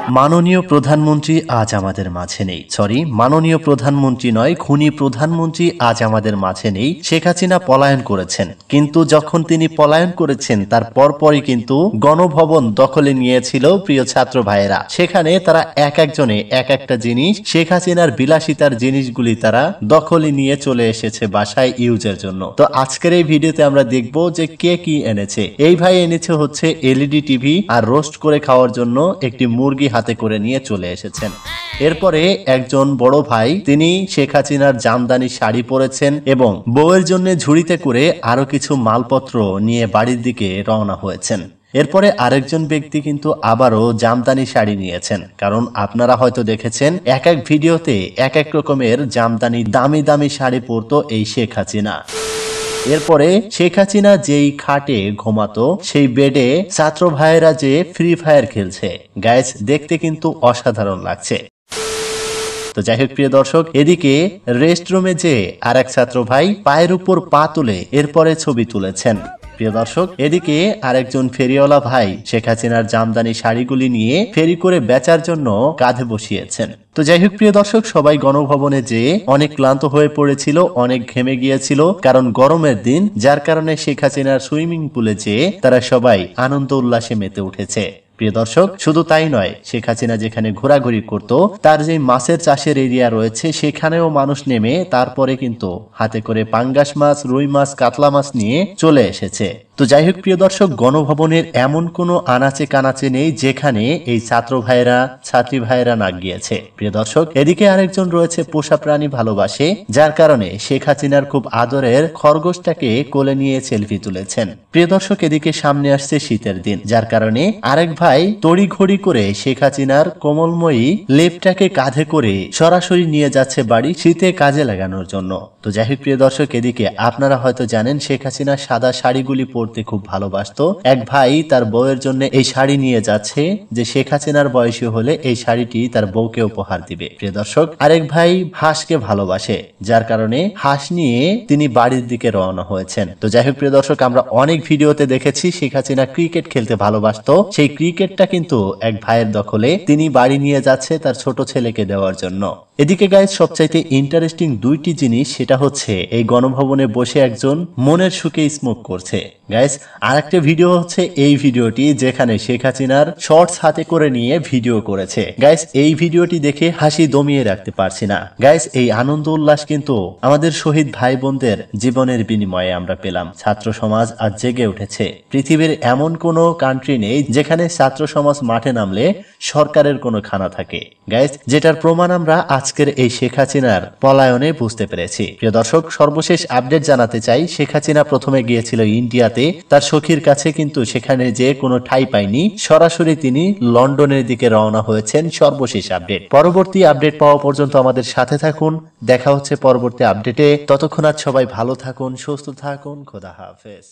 মাননীয় প্রধানমন্ত্রী আজ আমাদের মাঝে নেই। সরি, মাননীয় প্রধানমন্ত্রী নয়, খুনি প্রধানমন্ত্রী আজ আমাদের মাঝে নেই। শেখ হাসিনা পলায়ন করেছেন, কিন্তু যখন তিনি পলায়ন করেছেন তার পরপরই কিন্তু গণভবন দখলে নিয়েছিল প্রিয় ছাত্র ভাইয়েরা। সেখানে তারা এক একজনে এক একটা জিনিস, শেখ হাসিনার বিলাসিতার জিনিসগুলি তারা দখলে নিয়ে চলে এসেছে বাসায় ইউজের জন্য। তো আজকের এই ভিডিওতে আমরা দেখব যে কে কি এনেছে। এই ভাই এনেছে হচ্ছে এলইডি টিভি আর রোস্ট করে খাওয়ার জন্য একটি মুরগি হাতে করে নিয়ে চলে এসেছেন। এরপরে একজন বড় ভাই, তিনি শেখ হাসিনার জামদানি শাড়ি পরেছেন এবং বউয়ের জন্য ঝুড়িতে করে আরো কিছু মালপত্র নিয়ে বাড়ির দিকে রওনা হয়েছেন। এরপরে আরেকজন ব্যক্তি কিন্তু আবারও জামদানি শাড়ি নিয়েছেন, কারণ আপনারা হয়তো দেখেছেন এক এক ভিডিওতে এক এক রকমের জামদানি দামি দামি শাড়ি পরতো এই শেখ হাসিনা। এরপরে শেখ হাসিনা যেই খাটে ঘুমাতো সেই বেডে ছাত্র ভাইয়েরা যে ফ্রি ফায়ার খেলছে, গাইস দেখতে কিন্তু অসাধারণ লাগছে। তো যাই হোক প্রিয় দর্শক, এদিকে রেস্টরুমে যে আর এক ছাত্র ভাই পায়ের উপর পা তুলে এরপরে ছবি তুলেছেন। প্রিয় দর্শক, এদিকে আরেকজন ফেরিওয়ালা ভাই শেখ হাসিনার জামদানি শাড়িগুলি নিয়ে ফেরি করে বেচার জন্য কাঁধে বসিয়েছেন। তো যাই হোক প্রিয় দর্শক, সবাই গণভবনে যেয়ে অনেক ক্লান্ত হয়ে পড়েছিল, অনেক ঘেমে গিয়েছিল, কারণ গরমের দিন, যার কারণে শেখ হাসিনার সুইমিং পুলে যেয়ে তারা সবাই আনন্দ উল্লাসে মেতে উঠেছে। প্রিয় দর্শক, শুধু তাই নয়, শেখ হাসিনা যেখানে ঘোরাঘুরি করত তার যে মাছের চাষের এরিয়া রয়েছে সেখানেও মানুষ নেমে তারপরে কিন্তু হাতে করে পাঙ্গাস মাছ, রুই মাছ, কাতলা মাছ নিয়ে চলে এসেছে। তো যাই হোক প্রিয় দর্শক, গণভবনের এমন কোনো আনাচে কানাচে নেই যেখানে এই ছাত্র ভাইরা ছাত্রী ভাইরা না গিয়েছে। প্রিয় দর্শক, এদিকে আরেকজন রয়েছে পোষা প্রাণী ভালোবাসে, যার কারণে শেখ হাসিনার খুব আদরের খরগোশটাকে কোলে নিয়ে সেলফি তুলেছেন। প্রিয় দর্শক, এদিকে সামনে আসছে শীতের দিন, যার কারণে আরেক ভাই তড়িঘড়ি করে শেখ হাসিনার কোমলময়ী লেপটাকে কাঁধে করে সরাসরি নিয়ে যাচ্ছে বাড়ি শীতে কাজে লাগানোর জন্য। তো যাই হোক প্রিয় দর্শক, এদিকে আপনারা হয়তো জানেন শেখ হাসিনা সাদা শাড়িগুলি পরতে খুব ভালোবাসতো। এক ভাই তার বউয়ের জন্য এই শাড়ি নিয়ে যাচ্ছে, যে শেখ হাসিনার বয়সী হলে এই শাড়িটি তার বউকে উপহার দিবে। প্রিয় দর্শক, আরেক ভাই হাঁসকে ভালোবাসে, যার কারণে হাঁস নিয়ে তিনি বাড়ির দিকে রওনা হয়েছেন। তো যাই হোক প্রিয় দর্শক, আমরা অনেক ভিডিওতে দেখেছি শেখ হাসিনা ক্রিকেট খেলতে ভালোবাসতো, সেই ক্রিকেটটা কিন্তু এক ভাইয়ের দখলে, তিনি বাড়ি নিয়ে যাচ্ছে তার ছোট ছেলেকে দেওয়ার জন্য। এদিকে গাইজ সবচাইতে ইন্টারেস্টিং দুইটি জিনিস, সেটা হচ্ছে এই গণভবনে বসে একজন মনের সুখে স্মোক করছে। গাইজ আরেকটা ভিডিও হচ্ছে এই ভিডিওটি, যেখানে শেখ হাসিনার শর্টস হাতে করে নিয়ে ভিডিও করেছে। গাইজ এই ভিডিওটি দেখে হাসি দমিয়ে রাখতে পারছি না। গাইজ এই আনন্দ উল্লাস কিন্তু আমাদের শহীদ ভাই বোনদের জীবনের বিনিময়ে আমরা পেলাম। ছাত্র সমাজ আজ জেগে উঠেছে। পৃথিবীর এমন কোনো কান্ট্রি নেই যেখানে ছাত্র সমাজ মাঠে নামলে সরকারের কোনো খানা থাকে। গাইজ যেটার প্রমাণ আমরা আজকের এই শেখ হাসিনার পলায়নে বুঝতে পেরেছি। প্রিয় দর্শক, সর্বশেষ আপডেট জানাতে চাই, শেখ হাসিনা প্রথমে গিয়েছিল ইন্ডিয়াতে তার সখীর কাছে, কিন্তু সেখানে যে কোনো ঠাঁই পায়নি, সরাসরি তিনি লন্ডনের দিকে রওনা হয়েছেন। সর্বশেষ আপডেট। পরবর্তী আপডেট পাওয়া পর্যন্ত আমাদের সাথে থাকুন। দেখা হচ্ছে পরবর্তী আপডেটে। ততক্ষণ আজ সবাই ভালো থাকুন, সুস্থ থাকুন। খোদা হাফেজ।